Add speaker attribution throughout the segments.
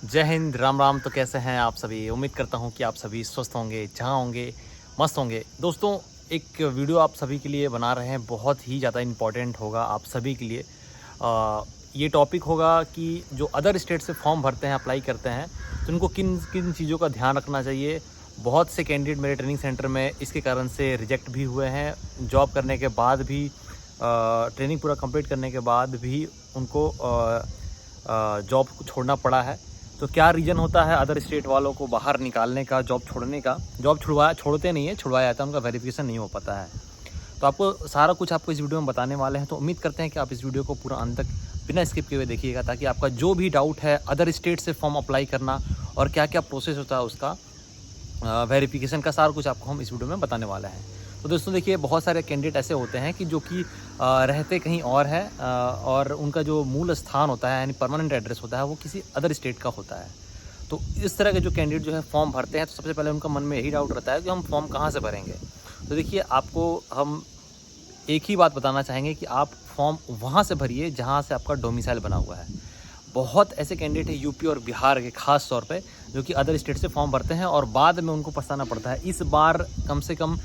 Speaker 1: जय हिंद, राम राम। तो कैसे हैं आप सभी? उम्मीद करता हूं कि आप सभी स्वस्थ होंगे, जहां होंगे मस्त होंगे। दोस्तों, एक वीडियो आप सभी के लिए बना रहे हैं, बहुत ही ज़्यादा इम्पॉर्टेंट होगा आप सभी के लिए। ये टॉपिक होगा कि जो अदर स्टेट से फॉर्म भरते हैं, अप्लाई करते हैं, तो उनको किन किन चीज़ों का ध्यान रखना चाहिए। बहुत से कैंडिडेट मेरे ट्रेनिंग सेंटर में इसके कारण से रिजेक्ट भी हुए हैं। जॉब करने के बाद भी, ट्रेनिंग पूरा कंप्लीट करने के बाद भी उनको जॉब को छोड़ना पड़ा है। तो क्या रीज़न होता है अदर स्टेट वालों को बाहर निकालने का, जॉब छोड़ने का? जॉब छोड़ते नहीं है, छुड़वाया जाता है, उनका वेरिफिकेशन नहीं हो पाता है। तो आपको सारा कुछ आपको इस वीडियो में बताने वाले हैं। तो उम्मीद करते हैं कि आप इस वीडियो को पूरा अंत तक बिना स्किप किए हुए देखिएगा, ताकि आपका जो भी डाउट है अदर स्टेट से फॉर्म अप्लाई करना और क्या क्या प्रोसेस होता है उसका, वेरिफिकेशन का, सारा कुछ आपको हम इस वीडियो में बताने वाले हैं। तो दोस्तों देखिए, बहुत सारे कैंडिडेट ऐसे होते हैं कि जो कि रहते कहीं और है, और उनका जो मूल स्थान होता है यानी परमानेंट एड्रेस होता है वो किसी अदर स्टेट का होता है। तो इस तरह के जो कैंडिडेट जो है फॉर्म भरते हैं, तो सबसे पहले उनका मन में यही डाउट रहता है कि हम फॉर्म कहाँ से भरेंगे। तो देखिए, आपको हम एक ही बात बताना चाहेंगे कि आप फॉर्म वहाँ से भरिए जहाँ से आपका डोमिसाइल बना हुआ है। बहुत ऐसे कैंडिडेट हैं यूपी और बिहार के खास तौर पे, जो कि अदर स्टेट से फॉर्म भरते हैं और बाद में उनको पछताना पड़ता है। इस बार कम से कम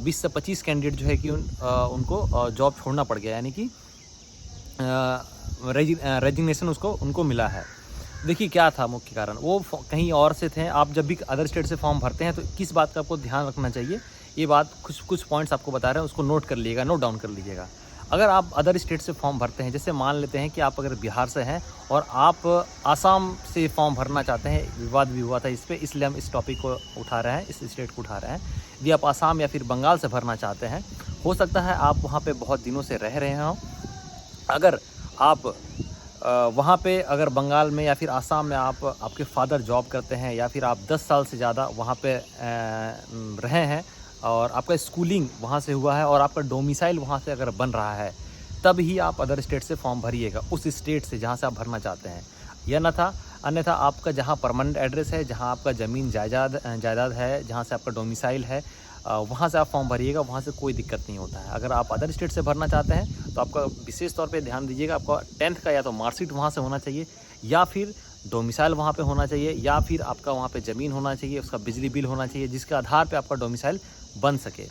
Speaker 1: 20 से 25 कैंडिडेट जो है कि उनको जॉब छोड़ना पड़ गया, यानी कि रेजिग्नेशन उनको मिला है। देखिए, क्या था मुख्य कारण, वो कहीं और से थे। आप जब भी अदर स्टेट से फॉर्म भरते हैं तो किस बात का आपको ध्यान रखना चाहिए, ये बात कुछ पॉइंट्स आपको बता रहे हैं, उसको नोट कर लीजिएगा, नोट डाउन कर लीजिएगा। अगर आप अदर स्टेट से फॉर्म भरते हैं, जैसे मान लेते हैं कि आप अगर बिहार से हैं और आप आसाम से फॉर्म भरना चाहते हैं, विवाद भी हुआ था इस पर, इसलिए हम इस टॉपिक को उठा रहे हैं, इस स्टेट को उठा रहे हैं। यदि आप आसाम या फिर बंगाल से भरना चाहते हैं, हो सकता है आप वहाँ पे बहुत दिनों से रह रहे हों। अगर आप वहाँ पे, अगर बंगाल में या फिर आसाम में आपके फादर जॉब करते हैं, या फिर आप 10 साल से ज़्यादा वहाँ पे रहे हैं और आपका स्कूलिंग वहाँ से हुआ है और आपका डोमिसाइल वहाँ से अगर बन रहा है, तब ही आप अदर स्टेट से फॉर्म भरिएगा, उस स्टेट से जहाँ से आप भरना चाहते हैं। या अन्यथा आपका जहाँ परमानेंट एड्रेस है, जहाँ आपका ज़मीन जायदाद है, जहाँ से आपका डोमिसाइल है, वहाँ से आप फॉर्म भरिएगा, वहाँ से कोई दिक्कत नहीं होता है। अगर आप अदर स्टेट से भरना चाहते हैं तो आपका विशेष तौर पे ध्यान दीजिएगा, आपका 10th का या तो मार्कशीट वहाँ से होना चाहिए, या फिर डोमिसाइल वहाँ पे होना चाहिए, या फिर आपका वहाँ पे ज़मीन होना चाहिए, उसका बिजली बिल होना चाहिए, जिसके आधार पे आपका डोमिसाइल बन सके।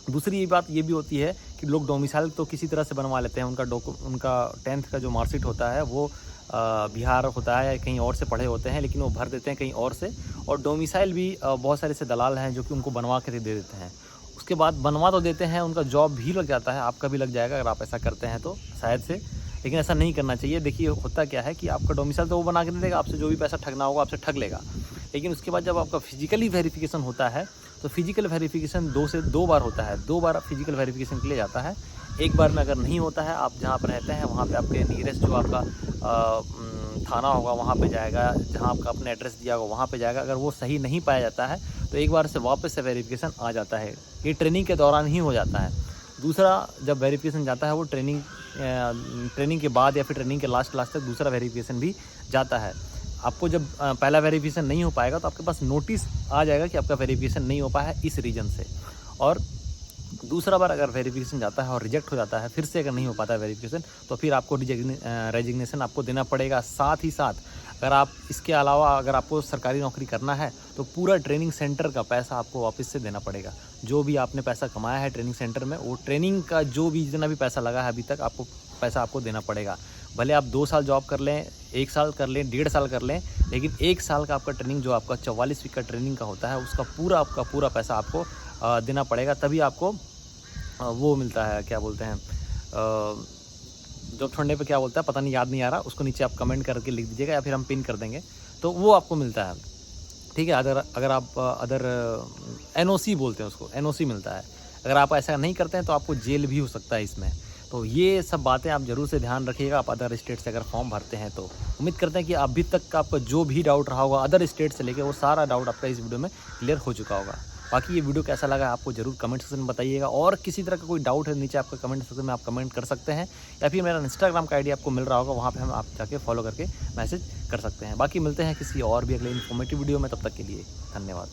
Speaker 1: दूसरी ये बात ये भी होती है कि लोग डोमिसाइल तो किसी तरह से बनवा लेते हैं, उनका 10th का जो मार्कशीट होता है वो बिहार होता है या कहीं और से पढ़े होते हैं, लेकिन वो भर देते हैं कहीं और से। और डोमिसाइल भी बहुत सारे से दलाल हैं जो कि उनको बनवा के दे देते हैं। उसके बाद बनवा तो देते हैं, उनका जॉब भी लग जाता है, आपका भी लग जाएगा अगर आप ऐसा करते हैं तो, शायद से। लेकिन ऐसा नहीं करना चाहिए। देखिए, होता क्या है कि आपका डोमिसाइल तो वो बना के दे देगा, आपसे जो भी पैसा ठगना होगा आपसे ठग लेगा। लेकिन उसके बाद जब आपका फिजिकली वेरिफिकेशन होता है, तो फिजिकल वेरिफिकेशन 2 से 2 बार होता है, 2 बार फिजिकल वेरिफिकेशन के लिए जाता है। एक बार में अगर नहीं होता है, आप जहाँ पर रहते हैं वहाँ पे आपके नियरेस्ट जो आपका थाना होगा वहाँ पे जाएगा, जहाँ आपका अपने एड्रेस दिया होगा वहाँ पे जाएगा। अगर वो सही नहीं पाया जाता है तो एक बार से वापस से वेरिफिकेशन आ जाता है। ये ट्रेनिंग के दौरान ही हो जाता है। दूसरा, जब वेरिफिकेशन जाता है वो ट्रेनिंग के बाद या फिर ट्रेनिंग के लास्ट तक दूसरा वेरिफिकेशन भी जाता है। आपको जब पहला वेरिफिकेशन नहीं हो पाएगा तो आपके पास नोटिस आ जाएगा कि आपका वेरिफिकेशन नहीं हो पाया है इस रीज़न से। और दूसरा बार अगर वेरिफिकेशन जाता है और रिजेक्ट हो जाता है, फिर से अगर नहीं हो पाता है वेरिफिकेशन, तो फिर आपको रेजिग्नेशन आपको देना पड़ेगा। साथ ही साथ अगर आप इसके अलावा अगर आपको सरकारी नौकरी करना है तो पूरा ट्रेनिंग सेंटर का पैसा आपको वापस से देना पड़ेगा। जो भी आपने पैसा कमाया है ट्रेनिंग सेंटर में, वो ट्रेनिंग का जो भी जितना भी पैसा लगा है अभी तक, आपको पैसा आपको देना पड़ेगा। भले आप 2 साल जॉब कर लें, 1 साल कर लें, 1.5 साल कर लें, लेकिन 1 साल का आपका ट्रेनिंग जो आपका 44 वीक का ट्रेनिंग का होता है, उसका पूरा पैसा आपको देना पड़ेगा। तभी आपको वो मिलता है, क्या बोलते हैं, जॉब छोड़ने पे क्या बोलता है पता नहीं, याद नहीं आ रहा, उसको नीचे आप कमेंट करके लिख दीजिएगा या फिर हम पिन कर देंगे, तो वो आपको मिलता है। ठीक है, अगर आप NOC बोलते हैं उसको, NOC मिलता है। अगर आप ऐसा नहीं करते हैं तो आपको जेल भी हो सकता है इसमें। तो ये सब बातें आप ज़रूर से ध्यान रखिएगा, आप अदर स्टेट से अगर फॉर्म भरते हैं तो। उम्मीद करते हैं कि अभी तक का आपका जो भी डाउट रहा होगा अदर स्टेट से लेके, वो सारा डाउट आपका इस वीडियो में क्लियर हो चुका होगा। बाकी ये वीडियो कैसा लगा आपको ज़रूर कमेंट सेक्शन में बताइएगा, और किसी तरह का कोई डाउट है नीचे आपका कमेंट सेक्शन में आप कमेंट कर सकते हैं, या फिर मेरा इंस्टाग्राम का आईडी आपको मिल रहा होगा, वहाँ पे हम आप जाके फॉलो करके मैसेज कर सकते हैं। बाकी मिलते हैं किसी और भी अगले इन्फॉर्मेटिव वीडियो में, तब तक के लिए धन्यवाद।